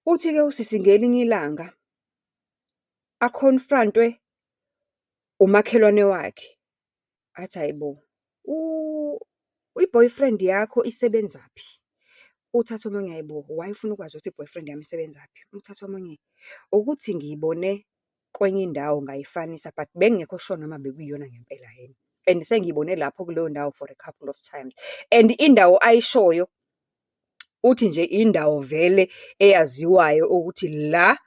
Uthi-ke usisi ngelinye ilanga akhonfrantwe umakhelwane wakhe. Athi, hhayi bo, i-boyfriend yakho isebenzaphi? Uthatha omunye, hhayi bo, why ufuna ukwazi ukuthi i-boyfriend yami isebenzaphi? Uthatha omunye, ukuthi ngiyibone kwenye indawo ngayifanisa, but bekungekho sure noma bekuyiyona ngempela yini. And sengiyibone lapho kuleyo ndawo for a couple of times. And indawo ayishoyo, uthi nje indawo vele eyaziwayo ukuthi la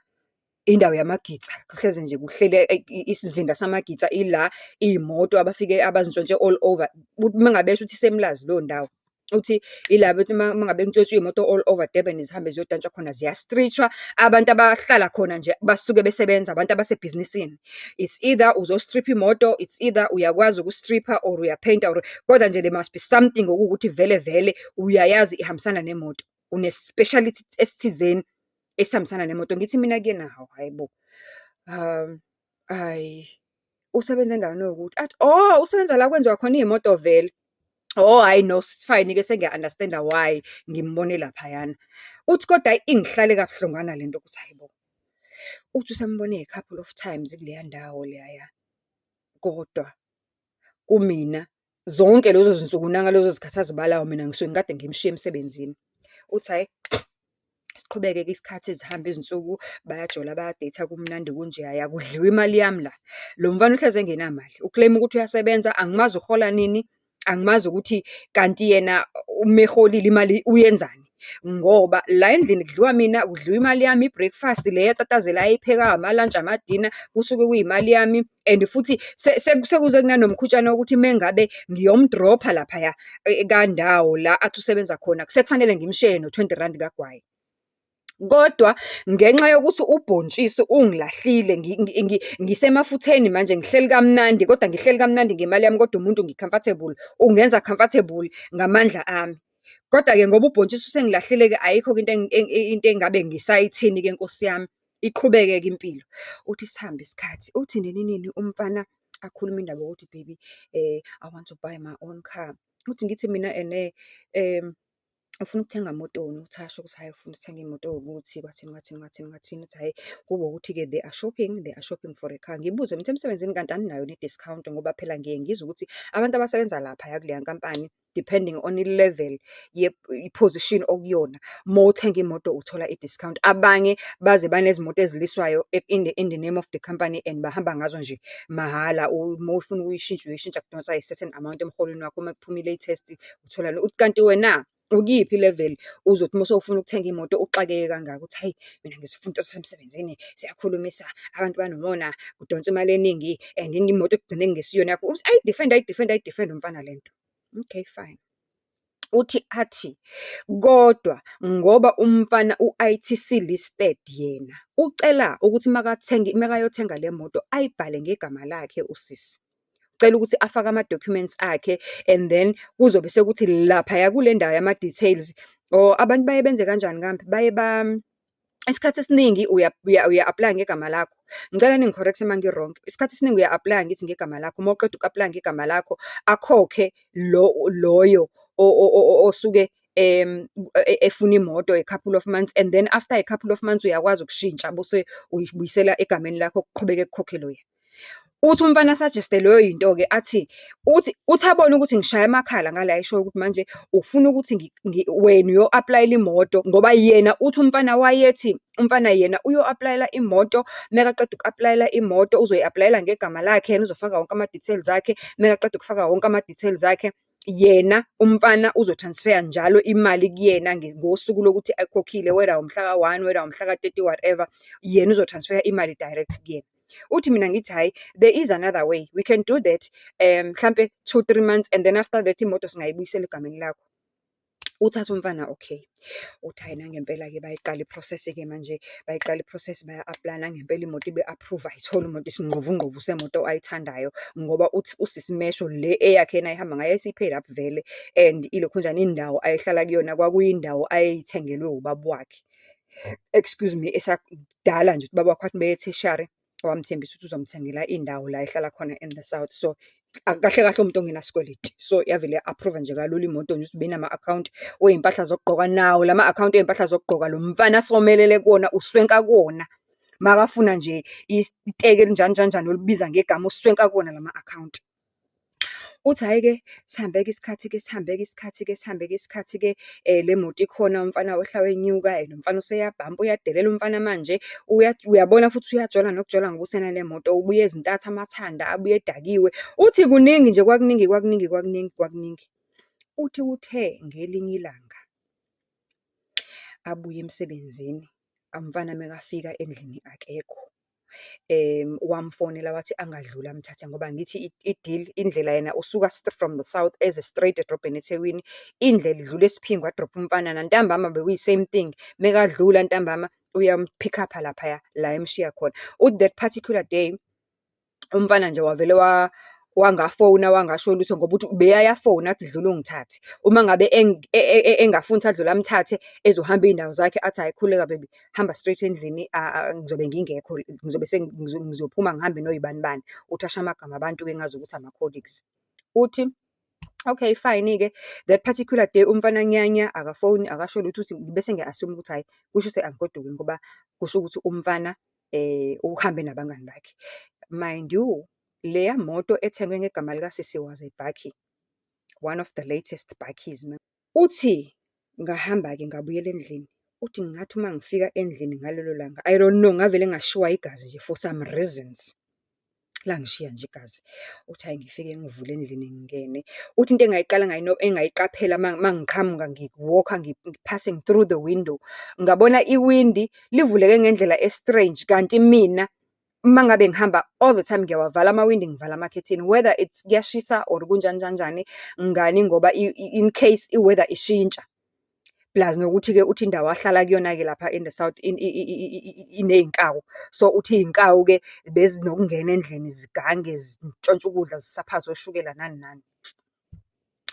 indawo yamagitsa. Kuhlezi nje kuhlele isizinda samagitsa ila, iy'moto abafike abazintshontshe all over. Uma ngabe esho ukuthi iseMlazi leyo ndawo. Uthi ila bethi uma ngabe kuntshontshiwe iy'moto all over Durban zihambe ziyodantshwa khona ziyastrishwa. Abantu abahlala khona nje basuke besebenza, abantu abasebhizinisini. It's either uzo-strip imoto, it's either uyakwazi ukustripha or uyapheyinta or kodwa nje there must be something okuwukuthi vele vele uyayazi ihambisana nemoto. Une-speciality esithizeni esihambisana nemoto. Ngithi mina kuyena, hhayi bo, hhayi, usebenza endaweni ewukuthi. Athi, oh, usebenza la kwenziwa khona iy'moto vele. Oh, hhayi no, fine-ke sengiya-understand-a why ngimbone laphayana. Uthi kodwa hhayi ingihlale kabuhlungwana lento ukuthi hhayi bo. Uthi usembone a couple of times kuleya ndawo leyaya. Kodwa kumina zonke lezo zinsuku nangalezo zikhathi azibalayo mina ngisuke ngikade ngimshiye emsebenzini. Uthi hhayi, siqhubeke-ke isikhathi zihamba izinsuku, bayajola bayadeyitha kumnandi kunje, hhayi akudliwa imali yami la. Lo mfana uhlezi engenamali, ukleyima ukuthi uyasebenza, angimazi uhola nini, angimazi ukuthi kanti yena uma eholile imali uyenzani. Ngoba la endlini kudliwa mina, kudliwa imali yami, i-breakfast le yatatazela ayiphekayo, ama-lunch, ama-dinner, kusuke kuyimali yami. And futhi sekuze kunanomkhutshane wokuthi uma ngabe ngiyomdropha laphaya kandawo la athi usebenza khona, sekufanele ngimshiye no-20 rand kagwayi. Kodwa ngenxa yokuthi ubhontshisi ungilahlile, ngisemafutheni manje ngihleli kamnandi, kodwa ngihleli kamnandi ngemali yami, kodwa umuntu ngi-comfortable, ungenza comfortable ngamandla ami. Kodwa-ke ngoba ubhontshisi usengilahlile-ke ayikho-ke into engabe ngisayithini-ke Nkosi yami, iqhubeke-ke impilo. Uthi sihamba isikhathi, uthi nini nini umfana akhuluma indaba yokuthi baby, I want to buy my own car. Uthi ngithi mina ene ufuna ukuthenga motoni? Uthi asho ukuthi hhayi ufuna ukuthenga imoto ewukuthi kwathini kwathini kwathini kwathini. Uthi hhayi kube ukuthi-ke they are shopping for a car. Ngibuze ngithi emsebenzini kanti aninayo ne-discount ngoba phela ngiye ngizwe ukuthi abantu abasebenza laphaya kuleya nkampani depending on i-level i-position okuyona, uma uthenga imoto uthola i-discount. Abanye baze banezimoto eziliswayo in the name of the company and bahamba ngazo nje mahhala. Uma ufuna ukuyishintsha uyishintsha kudonsa a certain amount emholweni wakho, uma kuphuma i-latest uthola. Uthi kanti wena ukuyiphi i-level uzothi uma sewufuna ukuthenga imoto uxakeke kangaka? Uthi hhayi mina ngizofuna into sasemsebenzini, siyakhulumisa, abantu banomona, kudonswa imali eningi and imoto ekugcineni ngesiyona yakho. Uthi ayidifende umfana lento. Okay, fine. Uthi athi kodwa ngoba umfana u-I_T_C listed yena, ucela ukuthi makayothenga le moto ayibhale ngegama lakhe usisi. Ucela ukuthi afake ama-documents akhe and then kuzobe sekuthi laphaya kule ndawo yama-details or abantu baye benze kanjani kambe? Baye isikhathi esiningi uya-aplaya ngegama lakho. Ngicela ningi-correct-e uma ngi-wrong. Isikhathi esiningi uya-aplaya ngithi ngegama lakho. Uma uqeda uku-aplaya ngegama lakho, akhokhe loyo osuke efuna imoto a couple of months, and then after a couple of months uyakwazi ukushintsha bese uyibuyisela egameni lakho kuqhubeke kukhokhelwe yena. Uthi umfana asajeste leyo yinto-ke athi, uthi abone ukuthi ngishaya amakhala ngale ayishoyo ukuthi manje ufuna ukuthi wena uyo-aplayela imoto, ngoba yena uthi umfana wayethi umfana yena uyo-aplayela imoto, makaqeda uku-aplayela imoto uzoyi-aplayela ngegama lakhe, yena uzofaka wonke ama-details akhe, makaqeda ukufaka wonke ama-details akhe, yena umfana uzo-transfer njalo imali kuyena ngosuku lokuthi akhokhile, whether umhla ka-1, whether umhla ka-30, whatever, yena uzo-transfer imali direct kuyena. Uthi mina ngithi hhayi, there is another way, we can do that, mhlampe 2-3 months and then after that imoto singayibuyisela egameni lakho. Uthatha umfana, okay. Uthi hhayi nangempela-ke bayiqala i-process-ke manje, bayiqala i-process baya-aplaya nangempela imoto ibe-approve, ayithole imoto isingqovungqovu semoto ayithandayo, ngoba uthi usisi Mesho le eyakhe yena ayihamba ngayo yayisi-paid up vele, and ilokhunjana indawo ayehlala kuyona kwakuyindawo ayeyithengelwe ubaba wakhe. Excuse me, esakudala nje ubaba wakhe wathi uma eye e-tertiary wamthembisa ukuthi uzomthengela indawo la ehlala khona in the south. So Kahle kahle umuntu ongenasikweleti, so yavele approve nje kalula imoto nje ukuthi benama-akhawunti wey'mpahla zokugqoka. Nawo lama-akhawunti ey'mpahla zokugqoka lo mfana asomelele kuwona, uswenka kuwona. Makafuna nje iteki elinjani njani njani olibiza ngegama, uswenka kuwona lama-akhawunti. Uthi hhayi-ke sihambeke isikhathi-ke le moto ikhona, umfana wehla wenyuka and umfana useyabhampa, uyadelela umfana manje. Uyabona futhi uyajola nokujola ngoba usenale moto, ubuye ezintatha amathanda, abuye edakiwe. Uthi kuningi nje, kwakuningi. Uthi uthe ngelinye ilanga abuye emsebenzini, umfana mekafika endlini akekho. Wamfonela wathi angadluli amthathe ngoba ngithi i-deal, indlela yena usuka from the south eze straight edrobheni eThekwini. Indlela idlula eSphingo adrobha umfana, nantambama bekuyi-same thing. Mekadlula ntambama uyampick up laphaya la emshiya khona. Uthi that particular day umfana nje wavele wangafona wangasho lutho ngoba uthi ubeyayafona athi dlula ungithathe. Uma ngabe engafuni ukuthi adlule amthathe ezohamba iy'ndawo zakhe, athi hhayi khuleka baby, hamba straight endlini, ngizobe ngingekho, ngizobe ngizophuma ngihambe noyibani bani. Uthi asho amagama abantu-ke engazi ukuthi ama-colleagues. Uthi okay fine-ke, that particular day umfana nyanya akafoni, akasho lutho. Uthi bese ngiya-assume ukuthi hhayi kusho ukuthi angigoduki ngoba kusho ukuthi umfana uhambe nabangani bakhe. Mind you, leya moto ethengwe ngegama likasisi was a bakkie, one of the latest bakkies. Uthi ngahamba-ke ngabuyela endlini. Uthi ngathi uma ngifika endlini ngalelo langa, I don't know, ngavele ngashiwa igazi nje for some reasons. Langishiya nje igazi. Uthi hhayi ngifike ngivule endlini ngingene. Uthi into engayiqaphela mangiqhamuka ngi-walk-a passing through the window, ngabona iwindi livuleke ngendlela e-strange. Kanti mina uma ngabe ngihamba all the time ngiyawavala amawindi, ngivala amakhethini, whether it's kuyashisa or kunjani njani njani, ngani ngoba in case i-weather ishintsha. Plus nokuthi-ke uthi indawo ahlala kuyona-ke lapha in the south iney'nkawu. So uthi iy'nkawu-ke bezinokungena endlini zigange, zintshontshe ukudla, zisaphaze oshukela nani nani.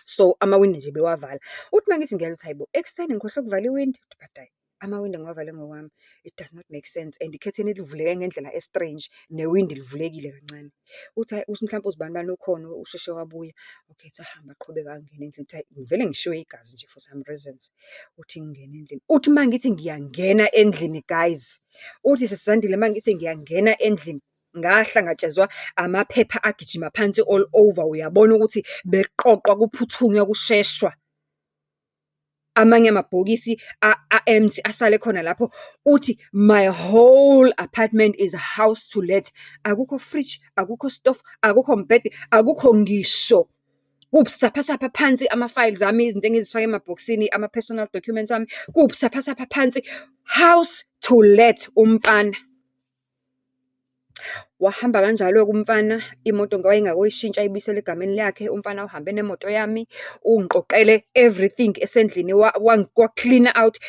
So amawindi nje bewavala. Uthi mangithi ngiyala ukuthi hayibo, ekuseni ngikhohlwe ukuvala iwindi. But hhayi, amawindi ngiwavale ngokwami, it does not make sense. And ikhethini livuleke ngendlela e-strange, newindi livulekile kancane. Uthi hhayi, uthi mhlampe uzibani bani ukhona, usheshe wabuya. Okay, ethi ahamba aqhubeka angene endlini. Uthi hhayi ngivele ngishiwe igazi nje for some reasons. Uthi ngingena endlini. Uthi mangithi ngiyangena endlini guys, uthi sesisandile mangithi ngiyangena endlini, ngahlangatshezwa amaphepha agijima phansi all over. Uyabona ukuthi beqoqwa, kuphuthunywa, kusheshwa. Amanye amabhokisi a-empty asale khona lapho. Uthi my whole apartment is a house to let. Akukho fridge, akukho stove, akukho mbhede, akukho ngisho kubusaphasapha phansi ama-files ami, izinto engizifake emabhokisini, ama-personal documents ami, kubusaphasapha phansi. House to let umfana. Wahamba kanjalo-ke umfana, imoto wayengakuyishintsha ayibuyisele egameni lakhe. Umfana uhambe nemoto yami, ungiqoqele everything esendlini, wa-clean out,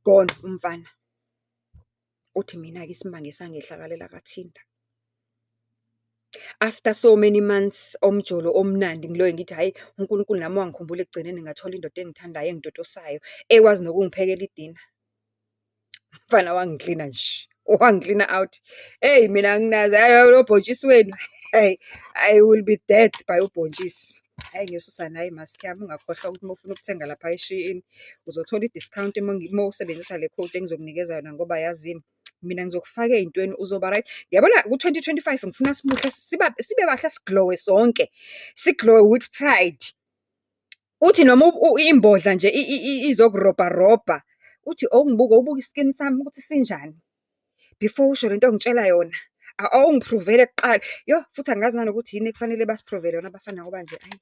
gone umfana. Uthi mina-ke isimanga sangehlakalela kathinta. After so many months omjolo omnandi, ngiloyo ngithi hhayi uNkulunkulu nami wangikhumbula ekugcineni ngathola indoda engithandayo, engitotosayo, ekwazi nokungiphekela idina. Umfana wangiklina nje, wangiklina out. Hey mina anginazi, hhayi obhontshisi wenu, hey, I will be dead by ubhontshisi. Hhayi ngiyosusa nayo imaski yami, ungakhohlwa ukuthi uma ufuna ukuthenga lapha eShein uzothola i-discount uma usebenzisa le code engizokunikeza yona, ngoba yazini mina ngizokufaka ey'ntweni uzoba right. Yabona ku-2025 ngifuna sibuhle sibe bahle, siglowe sonke, siglowe with pride. Uthi noma imbodla nje izokurobharobha, uthi awungibuke, ubuke i-skin sami ukuthi sinjani before usho lento ongitshela yona. Awungipruvele kuqala. Yo, futhi angazi nanokuthi yini ekufanele basipruvele yona abafana ngoba nje ayi,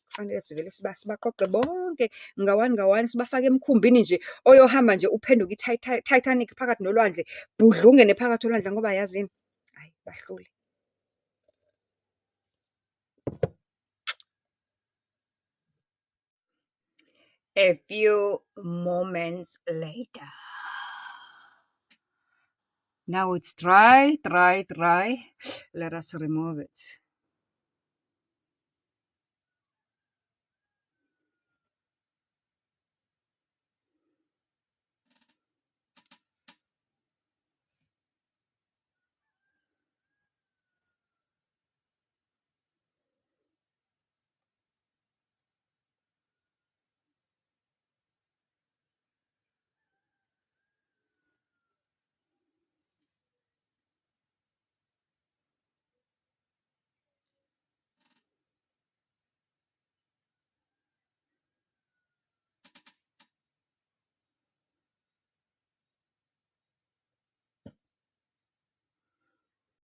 kufanele sivele sibaqoqe bonke ngawani sibafake emkhumbini nje, oyohamba nje uphenduka i-Titanic phakathi nolwandle, budla ungene phakathi olwandle ngoba yazini, hhayi bahlule. A few moments later. Now it's dry. Let us remove it.